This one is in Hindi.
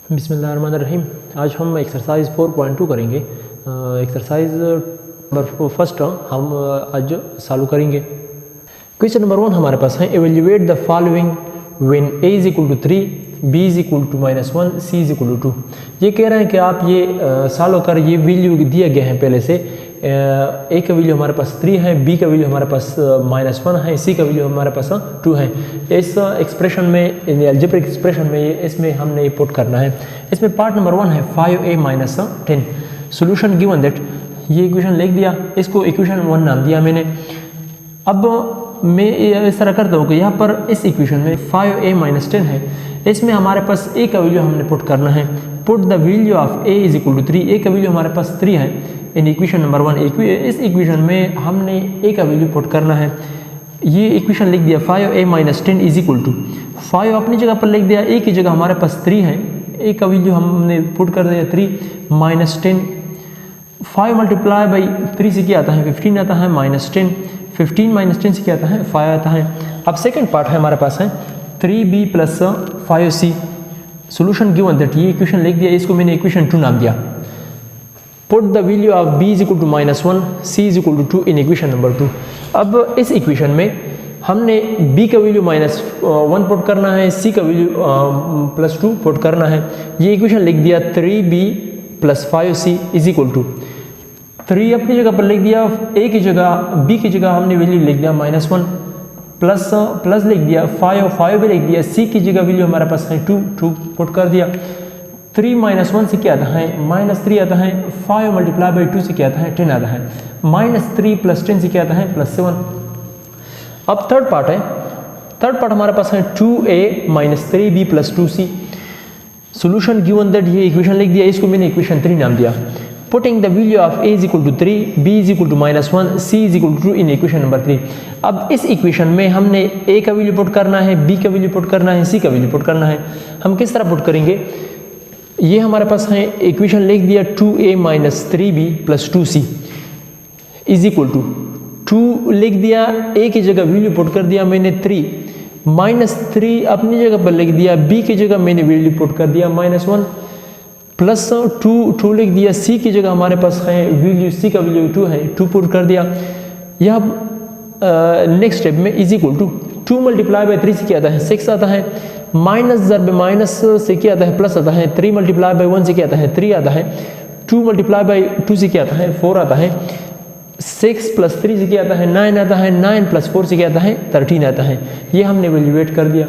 बिस्मिल्लाहिर्रहमानिर्रहीम। आज हम एक्सरसाइज 4.2 करेंगे। एक्सरसाइज नंबर फर्स्ट हम आज चालू करेंगे। क्वेश्चन नंबर 1 हमारे पास है, evaluate the following when a is equal to 3, b is equal to -1, c is equal to 2। ये कह रहे हैं कि आप ये सॉल्व कर, ये वैल्यू दिए गए हैं पहले से। a का वैल्यू हमारे पास 3 है, b का वैल्यू हमारे पास -1 है, c का वैल्यू हमारे पास 2 है। इस एक्सप्रेशन में, अलजेब्रिक एक्सप्रेशन में, इसमें हमने पुट करना है। इसमें पार्ट नंबर 1 है 5a - 10 सोल्यूशन गिवन दैट। ये इक्वेशन लिख दिया, इसको इक्वेशन 1 नाम दिया मैंने। अब मैं इस तरह करता हूँ कि यहाँ पर इस इक्वेशन में 5a - 10 है, इसमें हमारे पास a का वैल्यू हमने पुट करना है। Put the value of a is equal to 3। a का वैल्यू हमारे पास 3 है इन इक्वेशन नंबर 1। इस इक्वेशन में हमने a का वैल्यू पुट करना है। ये इक्वेशन लिख दिया 5a - 10 इज इक्वल टू 5 अपनी जगह पर लिख दिया, a की जगह हमारे पास 3 है, a का वैल्यू हमने पुट कर दिया 3 -10। 5 मल्टीप्लाई बाई 3 से क्या आता है 15 आता है, -10। 15 - 10 से क्या आता है 5 आता है। अब सेकंड पार्ट है हमारे पास है 3b + 5c solution given that. ये इक्वेशन लिख दिया, इसको मैंने इक्वेशन 2 नाम दिया। Put the value of b is equal to -1, c is equal to 2 in equation number 2। अब इस इक्वेशन में हमने b का वैल्यू -1 पुट करना है, c का वैल्यू +2 पुट करना है। ये इक्वेशन लिख दिया 3b + 5c is equal to 3 अपनी जगह पर लिख दिया, a की जगह b की जगह हमने वैल्यू लिख दिया -1, प्लस लिख दिया 5 भी लिख दिया, c की जगह वैल्यू हमारे पास है 2 पुट कर दिया। 3 - 1 से क्या आता है -3 आता है, 5 मल्टीप्लाई बाई 2 से क्या आता है 10 आता है, -3 + 10 से क्या आता है +7। अब थर्ड पार्ट हमारे पास है 2a - 3b + 2c solution given that. ये इक्वेशन लिख दिया, इसको मैंने इक्वेशन 3 नाम दिया। Putting the value of a is equal to 3, b is equal to -1, c is equal to 2 in equation number 3। अब इस इक्वेशन में हमने a का वैल्यू पुट करना है, b का वैल्यू पुट करना है, c का वैल्यू पुट करना है। हम किस तरह पुट करेंगे, ये हमारे पास है इक्वेशन लिख दिया 2a - 3b + 2c is equal to 2 लिख दिया, a की जगह वैल्यू पुट कर दिया मैंने 3, -3 अपनी जगह पर लिख दिया, b की जगह मैंने वैल्यू पुट कर दिया -1, +2 लिख दिया, c की जगह हमारे पास है वैल्यू, c का वैल्यू 2 है, 2 पुट कर दिया। यह नेक्स्ट स्टेप में is equal to 2 multiply by 3 से क्या आता है 6 आता है, माइनस ज़रब माइनस से क्या आता है प्लस आता है, 3 मल्टीप्लाई बाई 1 से क्या आता है 3 आता है, 2 मल्टीप्लाई बाई 2 से क्या आता है 4 आता है, 6 + 3 से क्या आता है 9 आता है, 9 + 4 से क्या आता है 13 आता है। ये हमने वैल्यूएट कर दिया।